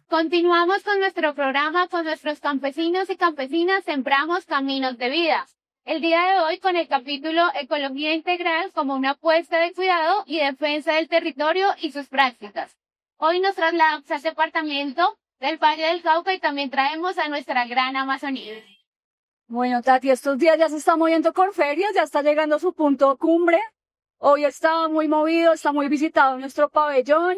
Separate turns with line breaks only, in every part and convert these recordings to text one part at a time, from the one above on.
Continuamos con nuestro programa con nuestros campesinos y campesinas Sembramos Caminos de Vida. El día de hoy con el capítulo Ecología Integral como una apuesta de cuidado y defensa del territorio y sus prácticas. Hoy nos trasladamos al departamento del Valle del Cauca y también traemos a nuestra gran Amazonía.
Bueno, Tati, estos días ya se está moviendo Corferias, ya está llegando a su punto cumbre. Hoy está muy movido, está muy visitado nuestro pabellón.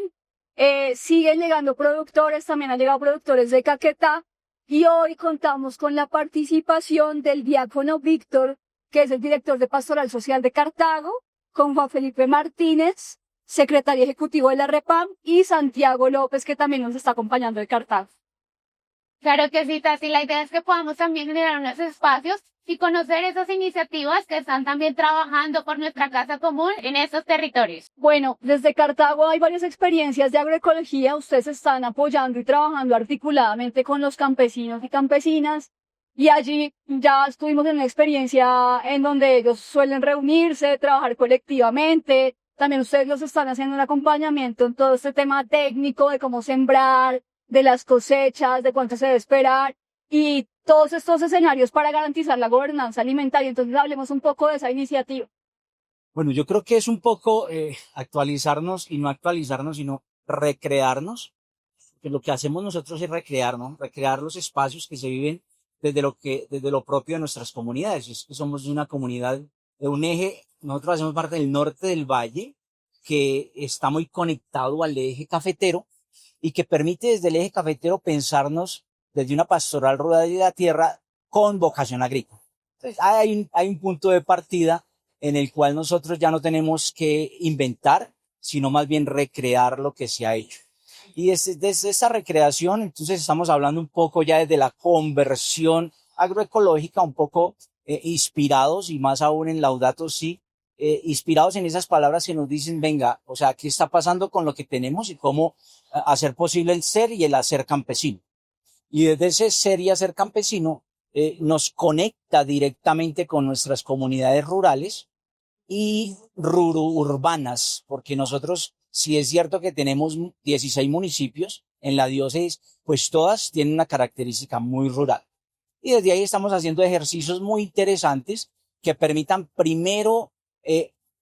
Siguen llegando productores, también han llegado productores de Caquetá. Y hoy contamos con la participación del diácono Víctor, que es el director de Pastoral Social de Cartago, con Juan Felipe Martínez, secretario ejecutivo de la REPAM, y Santiago López, que también nos está acompañando de Cartago.
Claro que sí, Tati, la idea es que podamos también generar unos espacios y conocer esas iniciativas que están también trabajando por nuestra casa común en estos territorios.
Bueno, desde Cartago hay varias experiencias de agroecología. Ustedes están apoyando y trabajando articuladamente con los campesinos y campesinas. Y allí ya estuvimos en una experiencia en donde ellos suelen reunirse, trabajar colectivamente. También ustedes los están haciendo un acompañamiento en todo este tema técnico de cómo sembrar, de las cosechas, de cuánto se debe esperar y todos estos escenarios para garantizar la gobernanza alimentaria. Entonces hablemos un poco de esa iniciativa.
Bueno, yo creo que es un poco actualizarnos y no actualizarnos, sino recrearnos. Que lo que hacemos nosotros es recrearnos, recrear los espacios que se viven desde lo propio de nuestras comunidades. Es que somos una comunidad de un eje, nosotros hacemos parte del norte del valle, que está muy conectado al eje cafetero y que permite desde el eje cafetero pensarnos desde una pastoral rural de la tierra con vocación agrícola. Entonces, hay un punto de partida en el cual nosotros ya no tenemos que inventar, sino más bien recrear lo que se ha hecho. Y desde esa recreación, entonces estamos hablando un poco ya desde la conversión agroecológica, un poco inspirados y más aún en Laudato Si, inspirados en esas palabras que nos dicen, venga, o sea, ¿qué está pasando con lo que tenemos y cómo hacer posible el ser y el hacer campesino? Y desde ese ser y hacer campesino nos conecta directamente con nuestras comunidades rurales y urbanas, porque nosotros, si es cierto que tenemos 16 municipios en la diócesis, pues todas tienen una característica muy rural. Y desde ahí estamos haciendo ejercicios muy interesantes que permitan primero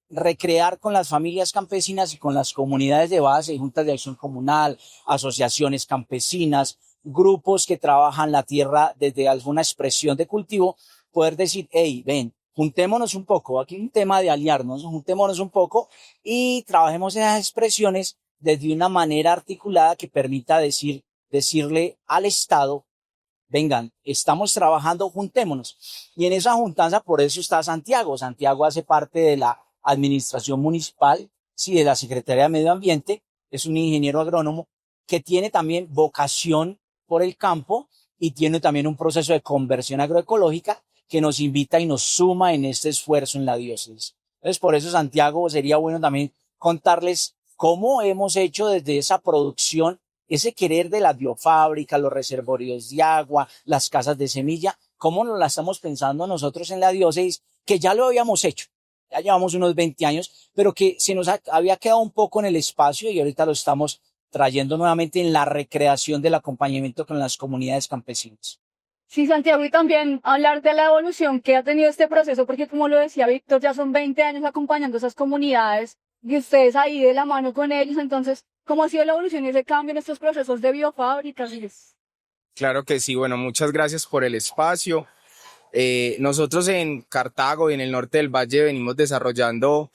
recrear con las familias campesinas y con las comunidades de base, juntas de acción comunal, asociaciones campesinas, grupos que trabajan la tierra desde alguna expresión de cultivo, poder decir, hey, ven, juntémonos un poco, aquí hay un tema de aliarnos, juntémonos un poco y trabajemos esas expresiones desde una manera articulada que permita decirle al Estado, vengan, estamos trabajando, juntémonos. Y en esa juntanza, por eso está Santiago. Santiago hace parte de la administración municipal, sí, de la Secretaría de Medio Ambiente, es un ingeniero agrónomo que tiene también vocación por el campo y tiene también un proceso de conversión agroecológica que nos invita y nos suma en este esfuerzo en la diócesis. Entonces, por eso, Santiago, sería bueno también contarles cómo hemos hecho desde esa producción, ese querer de las biofábricas, los reservorios de agua, las casas de semilla, cómo nos la estamos pensando nosotros en la diócesis, que ya lo habíamos hecho. Ya llevamos unos 20 años, pero que se nos había quedado un poco en el espacio y ahorita lo estamos trayendo nuevamente en la recreación del acompañamiento con las comunidades campesinas.
Sí, Santiago, y también hablar de la evolución que ha tenido este proceso, porque como lo decía Víctor, ya son 20 años acompañando esas comunidades y ustedes ahí de la mano con ellos. Entonces, ¿cómo ha sido la evolución y ese cambio en estos procesos de biofábricas?
Claro que sí, bueno, muchas gracias por el espacio. Nosotros en Cartago y en el norte del valle venimos desarrollando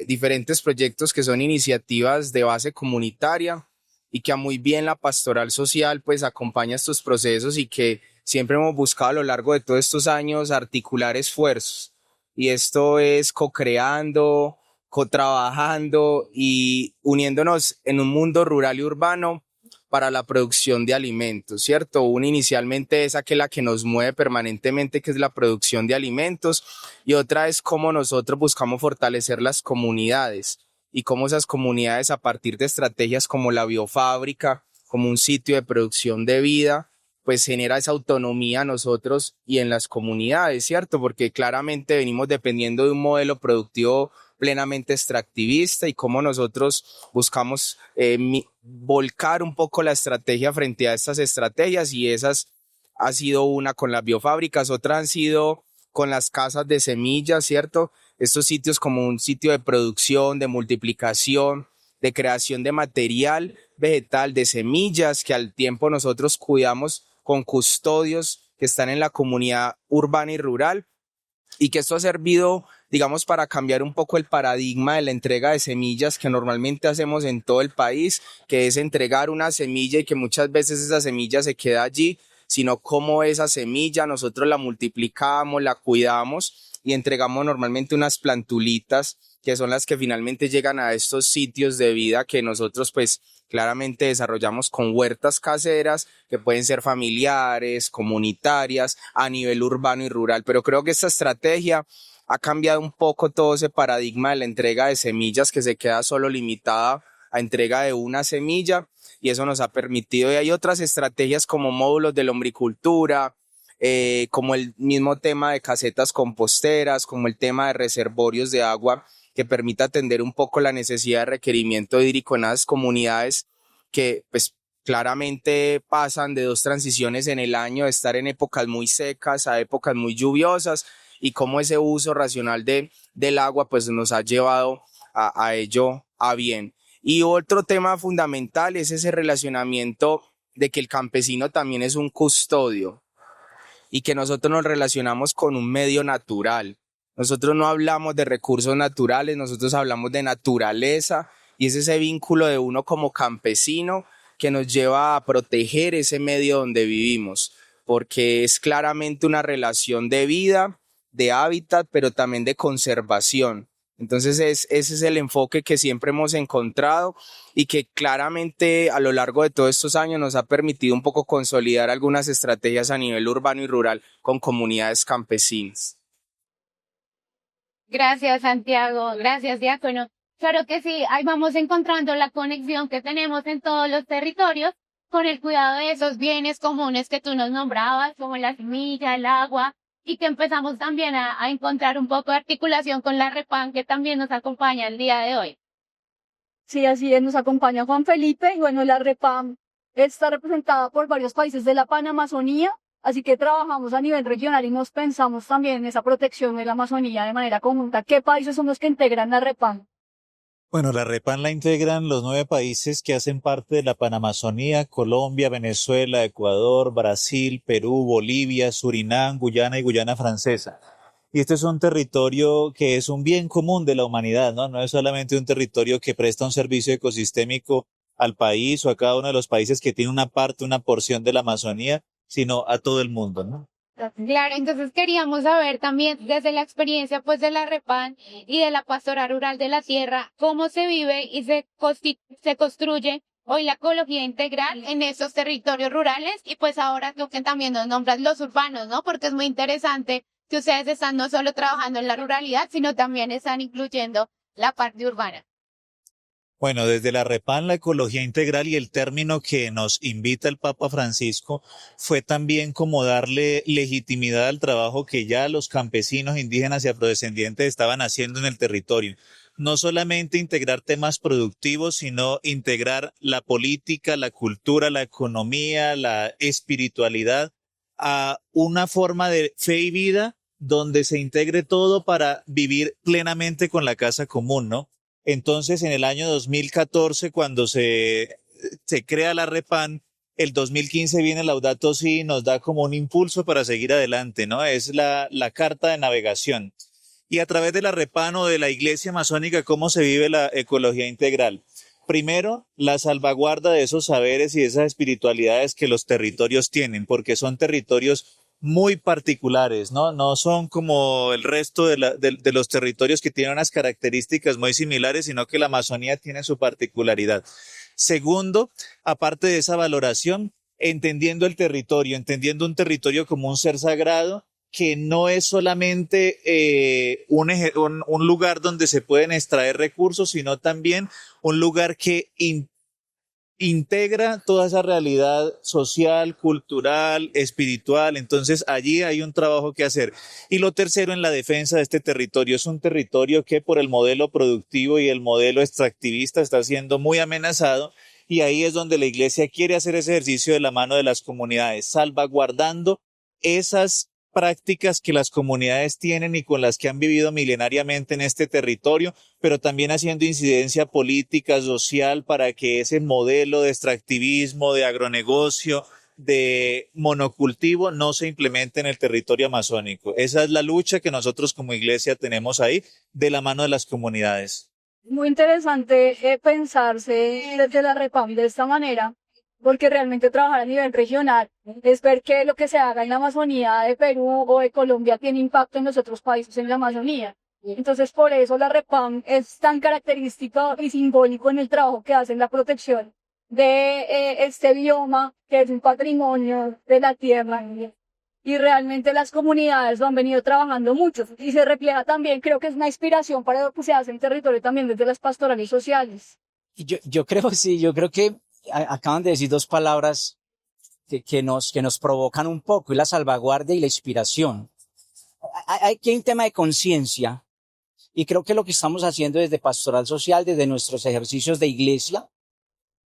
diferentes proyectos que son iniciativas de base comunitaria y que a muy bien la pastoral social pues acompaña estos procesos y que siempre hemos buscado a lo largo de todos estos años articular esfuerzos. Y esto es co-creando, co-trabajando y uniéndonos en un mundo rural y urbano para la producción de alimentos, ¿cierto? Una inicialmente es aquella que nos mueve permanentemente, que es la producción de alimentos, y otra es cómo nosotros buscamos fortalecer las comunidades y cómo esas comunidades a partir de estrategias como la biofábrica, como un sitio de producción de vida, pues genera esa autonomía a nosotros y en las comunidades, ¿cierto? Porque claramente venimos dependiendo de un modelo productivo plenamente extractivista y cómo nosotros buscamos volcar un poco la estrategia frente a estas estrategias, y esas ha sido una con las biofábricas, otra han sido con las casas de semillas, ¿cierto? Estos sitios como un sitio de producción, de multiplicación, de creación de material vegetal, de semillas que al tiempo nosotros cuidamos con custodios que están en la comunidad urbana y rural, y que esto ha servido, digamos, para cambiar un poco el paradigma de la entrega de semillas que normalmente hacemos en todo el país, que es entregar una semilla y que muchas veces esa semilla se queda allí, sino cómo esa semilla nosotros la multiplicamos, la cuidamos y entregamos normalmente unas plantulitas que son las que finalmente llegan a estos sitios de vida que nosotros pues claramente desarrollamos con huertas caseras que pueden ser familiares, comunitarias, a nivel urbano y rural. Pero creo que esta estrategia ha cambiado un poco todo ese paradigma de la entrega de semillas, que se queda solo limitada a entrega de una semilla, y eso nos ha permitido. Y hay otras estrategias como módulos de lombricultura, como el mismo tema de casetas composteras, como el tema de reservorios de agua, que permite atender un poco la necesidad de requerimiento hídrico en las comunidades que pues claramente pasan de 2 transiciones en el año, de estar en épocas muy secas a épocas muy lluviosas, y cómo ese uso racional del agua pues nos ha llevado a ello a bien. Y otro tema fundamental es ese relacionamiento de que el campesino también es un custodio y que nosotros nos relacionamos con un medio natural. Nosotros no hablamos de recursos naturales, nosotros hablamos de naturaleza, y es ese vínculo de uno como campesino que nos lleva a proteger ese medio donde vivimos, porque es claramente una relación de vida, de hábitat, pero también de conservación. Entonces ese es el enfoque que siempre hemos encontrado y que claramente a lo largo de todos estos años nos ha permitido un poco consolidar algunas estrategias a nivel urbano y rural con comunidades campesinas.
Gracias, Santiago. Gracias, Diácono. Claro que sí, ahí vamos encontrando la conexión que tenemos en todos los territorios con el cuidado de esos bienes comunes que tú nos nombrabas, como la semilla, el agua, y que empezamos también a encontrar un poco de articulación con la Repan, que también nos acompaña el día de hoy.
Sí, así es, nos acompaña Juan Felipe, y bueno, la REPAM está representada por varios países de la Panamazonía, así que trabajamos a nivel regional y nos pensamos también en esa protección de la Amazonía de manera conjunta. ¿Qué países son los que integran la REPAM?
Bueno, la REPAN la integran los 9 países que hacen parte de la Panamazonía: Colombia, Venezuela, Ecuador, Brasil, Perú, Bolivia, Surinam, Guyana y Guyana Francesa. Y este es un territorio que es un bien común de la humanidad, ¿no? No es solamente un territorio que presta un servicio ecosistémico al país o a cada uno de los países que tiene una parte, una porción de la Amazonía, sino a todo el mundo, ¿no?
Claro, entonces queríamos saber también desde la experiencia pues de la Repan y de la Pastoral Rural de la Tierra, cómo se vive y se construye hoy la ecología integral en esos territorios rurales, y pues ahora tú que también nos nombras los urbanos, ¿no? Porque es muy interesante que ustedes están no solo trabajando en la ruralidad, sino también están incluyendo la parte urbana.
Bueno, desde la REPAN, la ecología integral, y el término que nos invita el Papa Francisco fue también como darle legitimidad al trabajo que ya los campesinos, indígenas y afrodescendientes estaban haciendo en el territorio. No solamente integrar temas productivos, sino integrar la política, la cultura, la economía, la espiritualidad a una forma de fe y vida donde se integre todo para vivir plenamente con la casa común, ¿no? Entonces, en el año 2014, cuando se crea la REPAN, el 2015 viene Laudato Si y nos da como un impulso para seguir adelante, ¿no? Es la carta de navegación. Y a través de la REPAN o de la Iglesia Amazónica, ¿cómo se vive la ecología integral? Primero, la salvaguarda de esos saberes y de esas espiritualidades que los territorios tienen, porque son territorios muy particulares, ¿no? No son como el resto de los territorios que tienen unas características muy similares, sino que la Amazonía tiene su particularidad. Segundo, aparte de esa valoración, entendiendo el territorio, entendiendo un territorio como un ser sagrado, que no es solamente un lugar donde se pueden extraer recursos, sino también un lugar que integra toda esa realidad social, cultural, espiritual. Entonces allí hay un trabajo que hacer. Y lo tercero, en la defensa de este territorio. Es un territorio que por el modelo productivo y el modelo extractivista está siendo muy amenazado. Y ahí es donde la iglesia quiere hacer ese ejercicio de la mano de las comunidades, salvaguardando esas prácticas que las comunidades tienen y con las que han vivido milenariamente en este territorio, pero también haciendo incidencia política, social, para que ese modelo de extractivismo, de agronegocio, de monocultivo no se implemente en el territorio amazónico. Esa es la lucha que nosotros como iglesia tenemos ahí de la mano de las comunidades.
Muy interesante pensarse desde la REPAM de esta manera, porque realmente trabajar a nivel regional es ver que lo que se haga en la Amazonía de Perú o de Colombia tiene impacto en los otros países en la Amazonía. Entonces, por eso la REPAM es tan característico y simbólico en el trabajo que hace en la protección de este bioma, que es un patrimonio de la tierra. Y realmente las comunidades lo han venido trabajando mucho y se refleja también, creo que es una inspiración para lo que se hace en territorio también desde las pastorales sociales.
Y yo creo, sí, yo creo que acaban de decir dos palabras que nos provocan un poco, y la salvaguardia y la inspiración. Aquí hay un tema de conciencia, y creo que lo que estamos haciendo desde Pastoral Social, desde nuestros ejercicios de iglesia,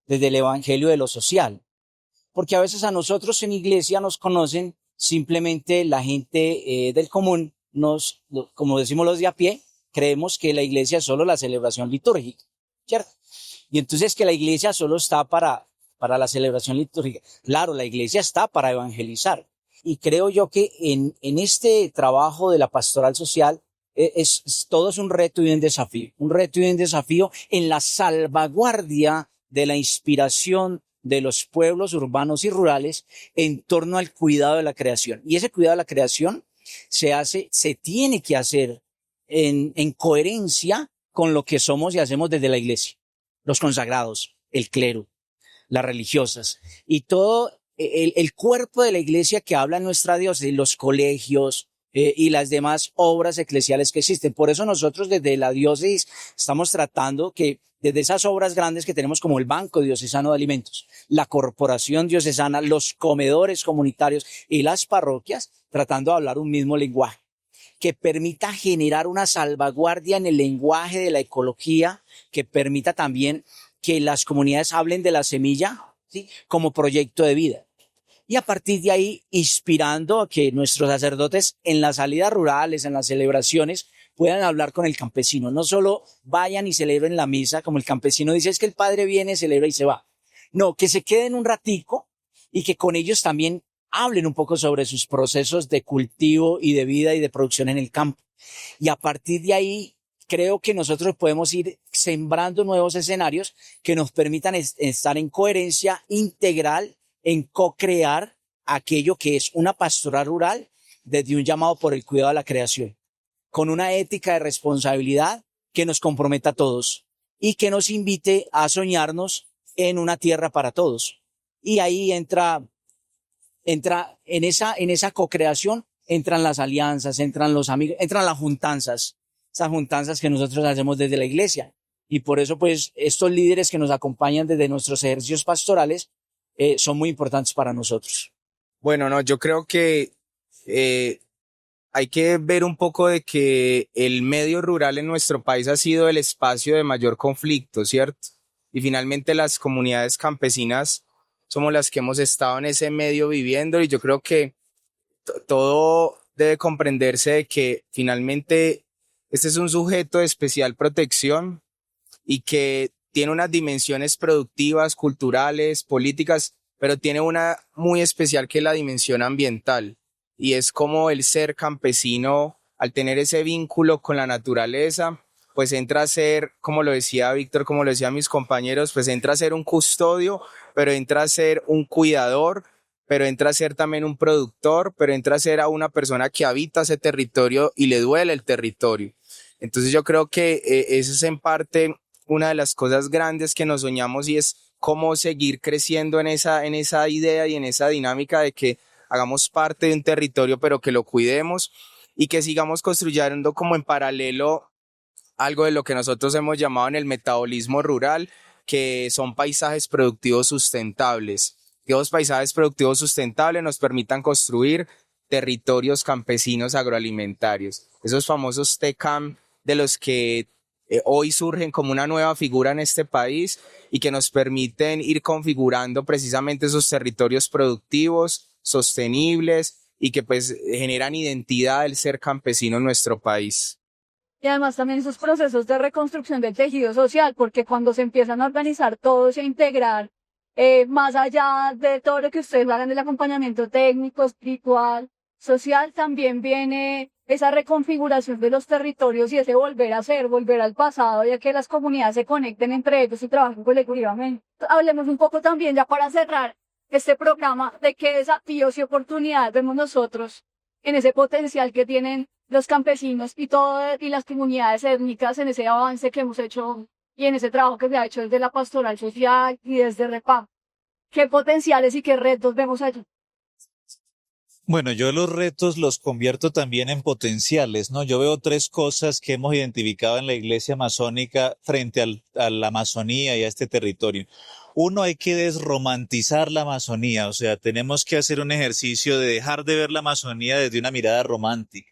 desde el Evangelio de lo social, porque a veces a nosotros en iglesia nos conocen simplemente la gente del común, como decimos los de a pie, creemos que la iglesia es solo la celebración litúrgica, ¿cierto? Y entonces que la iglesia solo está para la celebración litúrgica. Claro, la iglesia está para evangelizar. Y creo yo que en este trabajo de la pastoral social todo es un reto y un desafío en la salvaguardia de la inspiración de los pueblos urbanos y rurales en torno al cuidado de la creación. Y ese cuidado de la creación se tiene que hacer en coherencia con lo que somos y hacemos desde la iglesia. Los consagrados, el clero, las religiosas y todo el cuerpo de la iglesia que habla en nuestra diócesis, los colegios y las demás obras eclesiales que existen. Por eso nosotros desde la diócesis estamos tratando que desde esas obras grandes que tenemos como el Banco Diocesano de Alimentos, la Corporación Diocesana, los comedores comunitarios y las parroquias, tratando de hablar un mismo lenguaje que permita generar una salvaguardia en el lenguaje de la ecología, que permita también que las comunidades hablen de la semilla, ¿sí?, como proyecto de vida. Y a partir de ahí, inspirando a que nuestros sacerdotes en las salidas rurales, en las celebraciones, puedan hablar con el campesino. No solo vayan y celebren la misa, como el campesino dice, es que el padre viene, celebra y se va. No, que se queden un ratico y que con ellos también hablen un poco sobre sus procesos de cultivo y de vida y de producción en el campo. Y a partir de ahí, creo que nosotros podemos ir sembrando nuevos escenarios que nos permitan estar en coherencia integral, en co-crear aquello que es una pastoral rural desde un llamado por el cuidado de la creación, con una ética de responsabilidad que nos comprometa a todos y que nos invite a soñarnos en una tierra para todos. Y ahí entra en esa co-creación, entran las alianzas, entran los amigos, entran las juntanzas, esas juntanzas que nosotros hacemos desde la iglesia. Y por eso, pues, estos líderes que nos acompañan desde nuestros ejercicios pastorales son muy importantes para nosotros.
Bueno, no, yo creo que hay que ver un poco de que el medio rural en nuestro país ha sido el espacio de mayor conflicto, ¿cierto? Y finalmente las comunidades campesinas somos las que hemos estado en ese medio viviendo, y yo creo que todo debe comprenderse de que finalmente este es un sujeto de especial protección y que tiene unas dimensiones productivas, culturales, políticas, pero tiene una muy especial que es la dimensión ambiental, y es como el ser campesino, al tener ese vínculo con la naturaleza, pues entra a ser, como lo decía Víctor, como lo decían mis compañeros, pues entra a ser un custodio, pero entra a ser un cuidador, pero entra a ser también un productor, pero entra a ser a una persona que habita ese territorio y le duele el territorio. Entonces yo creo que eso es en parte una de las cosas grandes que nos soñamos, y es cómo seguir creciendo en esa idea y en esa dinámica de que hagamos parte de un territorio, pero que lo cuidemos y que sigamos construyendo como en paralelo algo de lo que nosotros hemos llamado en el metabolismo rural, que son paisajes productivos sustentables. Que los paisajes productivos sustentables nos permitan construir territorios campesinos agroalimentarios. Esos famosos TECAM de los que hoy surgen como una nueva figura en este país y que nos permiten ir configurando precisamente esos territorios productivos, sostenibles y que pues generan identidad del ser campesino en nuestro país.
Y además también esos procesos de reconstrucción del tejido social, porque cuando se empiezan a organizar todos y a integrar, más allá de todo lo que ustedes hagan del acompañamiento técnico, espiritual, social, también viene esa reconfiguración de los territorios y ese volver a ser, volver al pasado, ya que las comunidades se conecten entre ellos y trabajen colectivamente. Hablemos un poco también, ya para cerrar este programa, de qué desafíos y oportunidades vemos nosotros en ese potencial que tienen los campesinos y las comunidades étnicas en ese avance que hemos hecho y en ese trabajo que se ha hecho desde la pastoral social y desde REPAM. ¿Qué potenciales y qué retos vemos allí?
Bueno, yo los retos los convierto también en potenciales, ¿no? Yo veo 3 cosas que hemos identificado en la Iglesia Masónica frente a la Amazonía y a este territorio. Uno, hay que desromantizar la Amazonía, o sea, tenemos que hacer un ejercicio de dejar de ver la Amazonía desde una mirada romántica.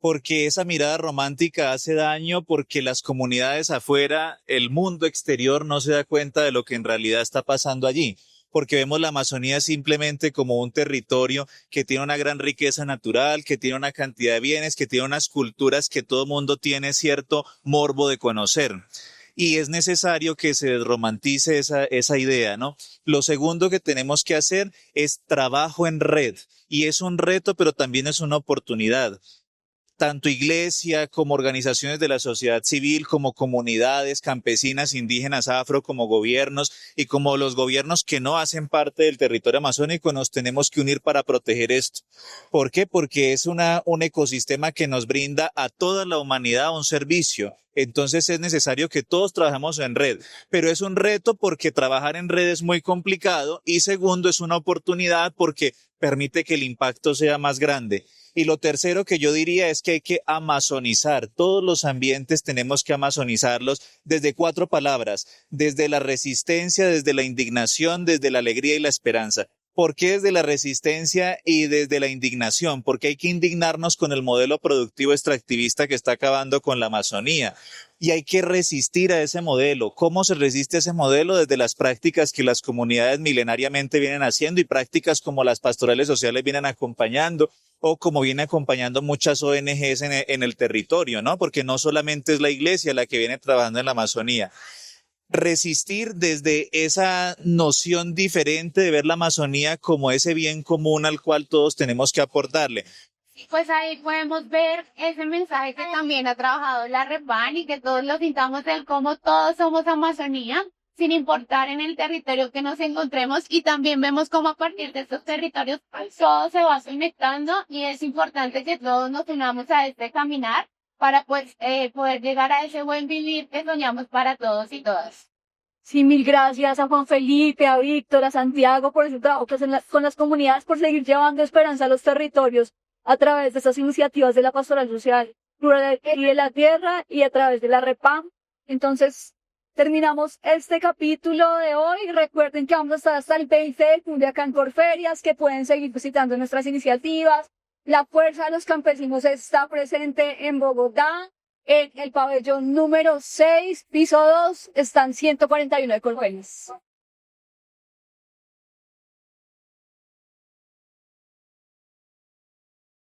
Porque esa mirada romántica hace daño porque las comunidades afuera, el mundo exterior no se da cuenta de lo que en realidad está pasando allí. Porque vemos la Amazonía simplemente como un territorio que tiene una gran riqueza natural, que tiene una cantidad de bienes, que tiene unas culturas que todo mundo tiene cierto morbo de conocer. Y es necesario que se desromantice esa idea, ¿no? Lo segundo que tenemos que hacer es trabajo en red. Y es un reto, pero también es una oportunidad. Tanto iglesia como organizaciones de la sociedad civil, como comunidades campesinas, indígenas, afro, como gobiernos y como los gobiernos que no hacen parte del territorio amazónico, nos tenemos que unir para proteger esto. ¿Por qué? Porque es un ecosistema que nos brinda a toda la humanidad un servicio. Entonces es necesario que todos trabajemos en red, pero es un reto porque trabajar en red es muy complicado y segundo es una oportunidad porque permite que el impacto sea más grande. Y lo tercero que yo diría es que hay que amazonizar. Todos los ambientes tenemos que amazonizarlos desde 4 palabras, desde la resistencia, desde la indignación, desde la alegría y la esperanza. ¿Por qué desde la resistencia y desde la indignación? Porque hay que indignarnos con el modelo productivo extractivista que está acabando con la Amazonía. Y hay que resistir a ese modelo. ¿Cómo se resiste a ese modelo? Desde las prácticas que las comunidades milenariamente vienen haciendo y prácticas como las pastorales sociales vienen acompañando o como viene acompañando muchas ONGs en el territorio, ¿no? Porque no solamente es la iglesia la que viene trabajando en la Amazonía. Resistir desde esa noción diferente de ver la Amazonía como ese bien común al cual todos tenemos que aportarle.
Pues ahí podemos ver ese mensaje que también ha trabajado la REPAN y que todos lo sintamos del cómo todos somos Amazonía, sin importar en el territorio que nos encontremos, y también vemos cómo a partir de estos territorios todo se va conectando y es importante que todos nos unamos a este caminar para pues, poder llegar a ese buen vivir que soñamos para todos y todas.
Sí, mil gracias a Juan Felipe, a Víctor, a Santiago por ese trabajo que hacen con las comunidades, por seguir llevando esperanza a los territorios a través de estas iniciativas de la Pastoral Social Rural y de la Tierra y a través de la REPAM. Entonces, terminamos este capítulo de hoy. Recuerden que vamos a estar hasta el 20 de julio acá en Corferias, que pueden seguir visitando nuestras iniciativas. La Fuerza de los Campesinos está presente en Bogotá, en el pabellón número 6, piso 2, están 141 de Corferias.